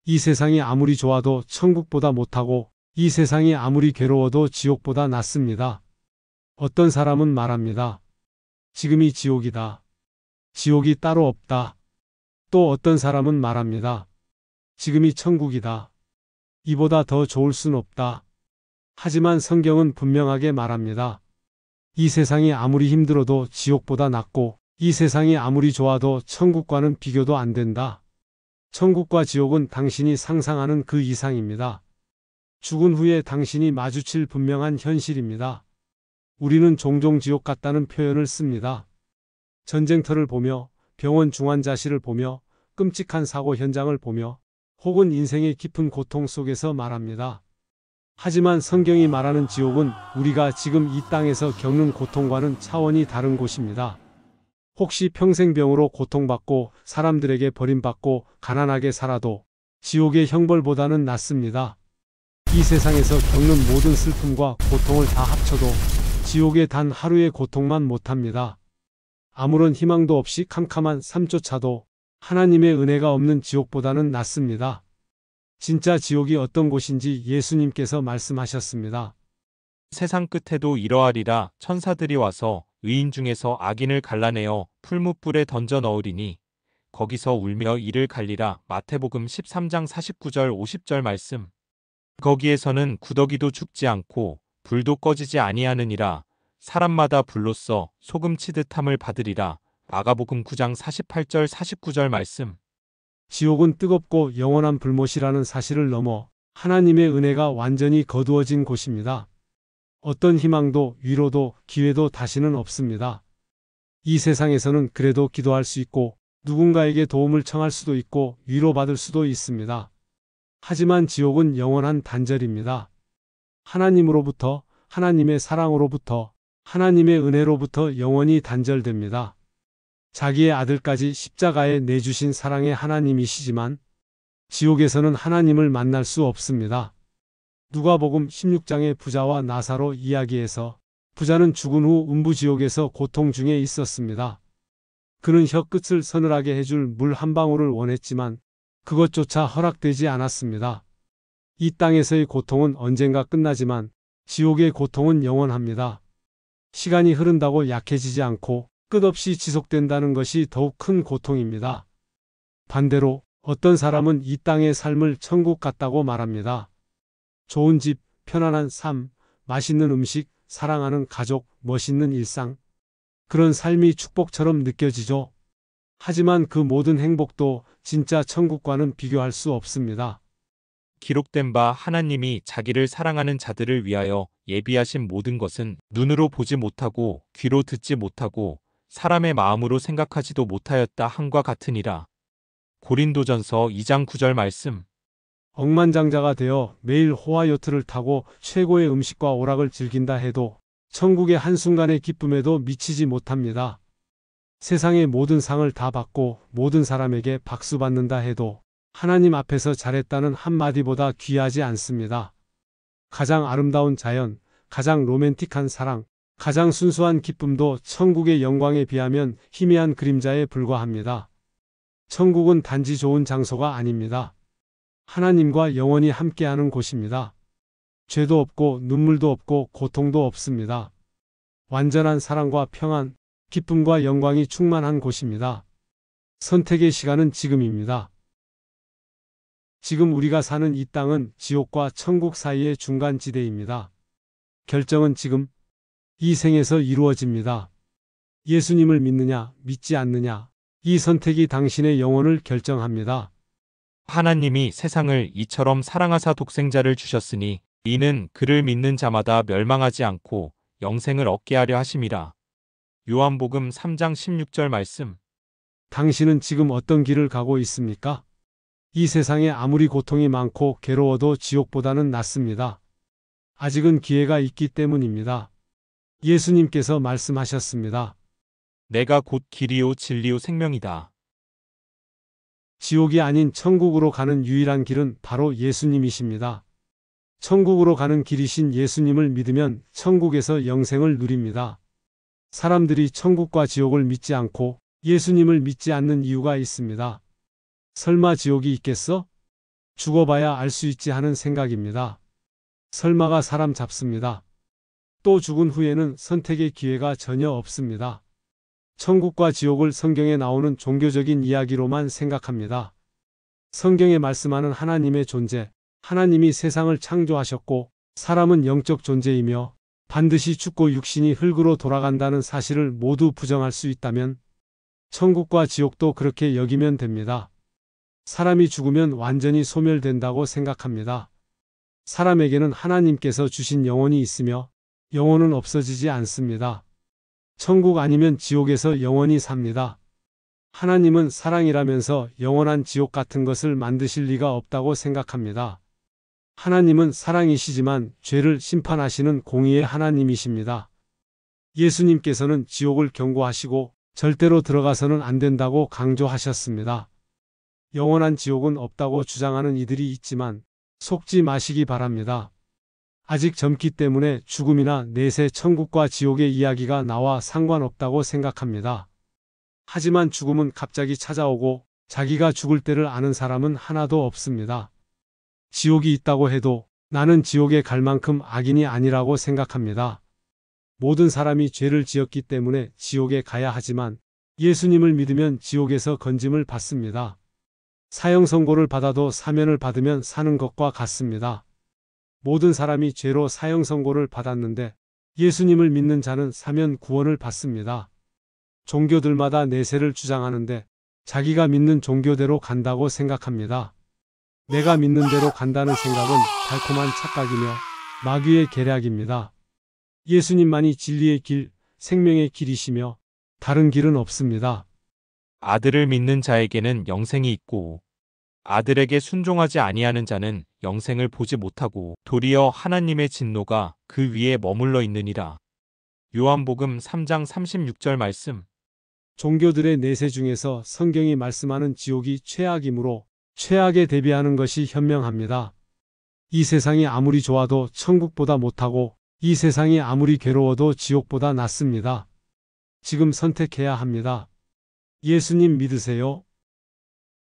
이 세상이 아무리 좋아도 천국보다 못하고 이 세상이 아무리 괴로워도 지옥보다 낫습니다. 어떤 사람은 말합니다. 지금이 지옥이다. 지옥이 따로 없다. 또 어떤 사람은 말합니다. 지금이 천국이다. 이보다 더 좋을 순 없다. 하지만 성경은 분명하게 말합니다. 이 세상이 아무리 힘들어도 지옥보다 낫고 이 세상이 아무리 좋아도 천국과는 비교도 안 된다. 천국과 지옥은 당신이 상상하는 그 이상입니다. 죽은 후에 당신이 마주칠 분명한 현실입니다. 우리는 종종 지옥 같다는 표현을 씁니다. 전쟁터를 보며, 병원 중환자실을 보며, 끔찍한 사고 현장을 보며, 혹은 인생의 깊은 고통 속에서 말합니다. 하지만 성경이 말하는 지옥은 우리가 지금 이 땅에서 겪는 고통과는 차원이 다른 곳입니다. 혹시 평생 병으로 고통받고 사람들에게 버림받고 가난하게 살아도 지옥의 형벌보다는 낫습니다. 이 세상에서 겪는 모든 슬픔과 고통을 다 합쳐도 지옥의 단 하루의 고통만 못합니다. 아무런 희망도 없이 캄캄한 삶조차도 하나님의 은혜가 없는 지옥보다는 낫습니다. 진짜 지옥이 어떤 곳인지 예수님께서 말씀하셨습니다. 세상 끝에도 이러하리라. 천사들이 와서 의인 중에서 악인을 갈라내어 풀무불에 던져 넣으리니 거기서 울며 이를 갈리라. 마태복음 13장 49절 50절 말씀. 거기에서는 구더기도 죽지 않고 불도 꺼지지 아니하느니라. 사람마다 불로써 소금 치듯함을 받으리라. 마가복음 9장 48절 49절 말씀. 지옥은 뜨겁고 영원한 불못이라는 사실을 넘어 하나님의 은혜가 완전히 거두어진 곳입니다. 어떤 희망도 위로도 기회도 다시는 없습니다. 이 세상에서는 그래도 기도할 수 있고 누군가에게 도움을 청할 수도 있고 위로받을 수도 있습니다. 하지만 지옥은 영원한 단절입니다. 하나님으로부터, 하나님의 사랑으로부터, 하나님의 은혜로부터 영원히 단절됩니다. 자기의 아들까지 십자가에 내주신 사랑의 하나님이시지만 지옥에서는 하나님을 만날 수 없습니다. 누가복음 16장의 부자와 나사로 이야기에서 부자는 죽은 후 음부지옥에서 고통 중에 있었습니다. 그는 혀끝을 서늘하게 해줄 물 한 방울을 원했지만 그것조차 허락되지 않았습니다. 이 땅에서의 고통은 언젠가 끝나지만 지옥의 고통은 영원합니다. 시간이 흐른다고 약해지지 않고 끝없이 지속된다는 것이 더욱 큰 고통입니다. 반대로 어떤 사람은 이 땅의 삶을 천국 같다고 말합니다. 좋은 집, 편안한 삶, 맛있는 음식, 사랑하는 가족, 멋있는 일상. 그런 삶이 축복처럼 느껴지죠. 하지만 그 모든 행복도 진짜 천국과는 비교할 수 없습니다. 기록된 바 하나님이 자기를 사랑하는 자들을 위하여 예비하신 모든 것은 눈으로 보지 못하고 귀로 듣지 못하고 사람의 마음으로 생각하지도 못하였다 함과 같으니라. 고린도전서 2장 9절 말씀. 억만장자가 되어 매일 호화요트를 타고 최고의 음식과 오락을 즐긴다 해도 천국의 한순간의 기쁨에도 미치지 못합니다. 세상의 모든 상을 다 받고 모든 사람에게 박수 받는다 해도 하나님 앞에서 잘했다는 한마디보다 귀하지 않습니다. 가장 아름다운 자연, 가장 로맨틱한 사랑, 가장 순수한 기쁨도 천국의 영광에 비하면 희미한 그림자에 불과합니다. 천국은 단지 좋은 장소가 아닙니다. 하나님과 영원히 함께하는 곳입니다. 죄도 없고 눈물도 없고 고통도 없습니다. 완전한 사랑과 평안, 기쁨과 영광이 충만한 곳입니다. 선택의 시간은 지금입니다. 지금 우리가 사는 이 땅은 지옥과 천국 사이의 중간지대입니다. 결정은 지금, 이 생에서 이루어집니다. 예수님을 믿느냐, 믿지 않느냐, 이 선택이 당신의 영혼을 결정합니다. 하나님이 세상을 이처럼 사랑하사 독생자를 주셨으니 이는 그를 믿는 자마다 멸망하지 않고 영생을 얻게 하려 하심이라. 요한복음 3장 16절 말씀. 당신은 지금 어떤 길을 가고 있습니까? 이 세상에 아무리 고통이 많고 괴로워도 지옥보다는 낫습니다. 아직은 기회가 있기 때문입니다. 예수님께서 말씀하셨습니다. 내가 곧 길이요 진리요 생명이다. 지옥이 아닌 천국으로 가는 유일한 길은 바로 예수님이십니다. 천국으로 가는 길이신 예수님을 믿으면 천국에서 영생을 누립니다. 사람들이 천국과 지옥을 믿지 않고 예수님을 믿지 않는 이유가 있습니다. 설마 지옥이 있겠어? 죽어봐야 알 수 있지 하는 생각입니다. 설마가 사람 잡습니다. 또 죽은 후에는 선택의 기회가 전혀 없습니다. 천국과 지옥을 성경에 나오는 종교적인 이야기로만 생각합니다. 성경에 말씀하는 하나님의 존재, 하나님이 세상을 창조하셨고 사람은 영적 존재이며 반드시 죽고 육신이 흙으로 돌아간다는 사실을 모두 부정할 수 있다면 천국과 지옥도 그렇게 여기면 됩니다. 사람이 죽으면 완전히 소멸된다고 생각합니다. 사람에게는 하나님께서 주신 영혼이 있으며 영혼은 없어지지 않습니다. 천국 아니면 지옥에서 영원히 삽니다. 하나님은 사랑이라면서 영원한 지옥 같은 것을 만드실 리가 없다고 생각합니다. 하나님은 사랑이시지만 죄를 심판하시는 공의의 하나님이십니다. 예수님께서는 지옥을 경고하시고 절대로 들어가서는 안 된다고 강조하셨습니다. 영원한 지옥은 없다고 주장하는 이들이 있지만 속지 마시기 바랍니다. 아직 젊기 때문에 죽음이나 내세 천국과 지옥의 이야기가 나와 상관없다고 생각합니다. 하지만 죽음은 갑자기 찾아오고 자기가 죽을 때를 아는 사람은 하나도 없습니다. 지옥이 있다고 해도 나는 지옥에 갈 만큼 악인이 아니라고 생각합니다. 모든 사람이 죄를 지었기 때문에 지옥에 가야 하지만 예수님을 믿으면 지옥에서 건짐을 받습니다. 사형 선고를 받아도 사면을 받으면 사는 것과 같습니다. 모든 사람이 죄로 사형 선고를 받았는데 예수님을 믿는 자는 사면 구원을 받습니다. 종교들마다 내세를 주장하는데 자기가 믿는 종교대로 간다고 생각합니다. 내가 믿는 대로 간다는 생각은 달콤한 착각이며 마귀의 계략입니다. 예수님만이 진리의 길, 생명의 길이시며 다른 길은 없습니다. 아들을 믿는 자에게는 영생이 있고 아들에게 순종하지 아니하는 자는 영생을 보지 못하고 도리어 하나님의 진노가 그 위에 머물러 있느니라. 요한복음 3장 36절 말씀. 종교들의 내세 중에서 성경이 말씀하는 지옥이 최악이므로 최악에 대비하는 것이 현명합니다. 이 세상이 아무리 좋아도 천국보다 못하고 이 세상이 아무리 괴로워도 지옥보다 낫습니다. 지금 선택해야 합니다. 예수님 믿으세요?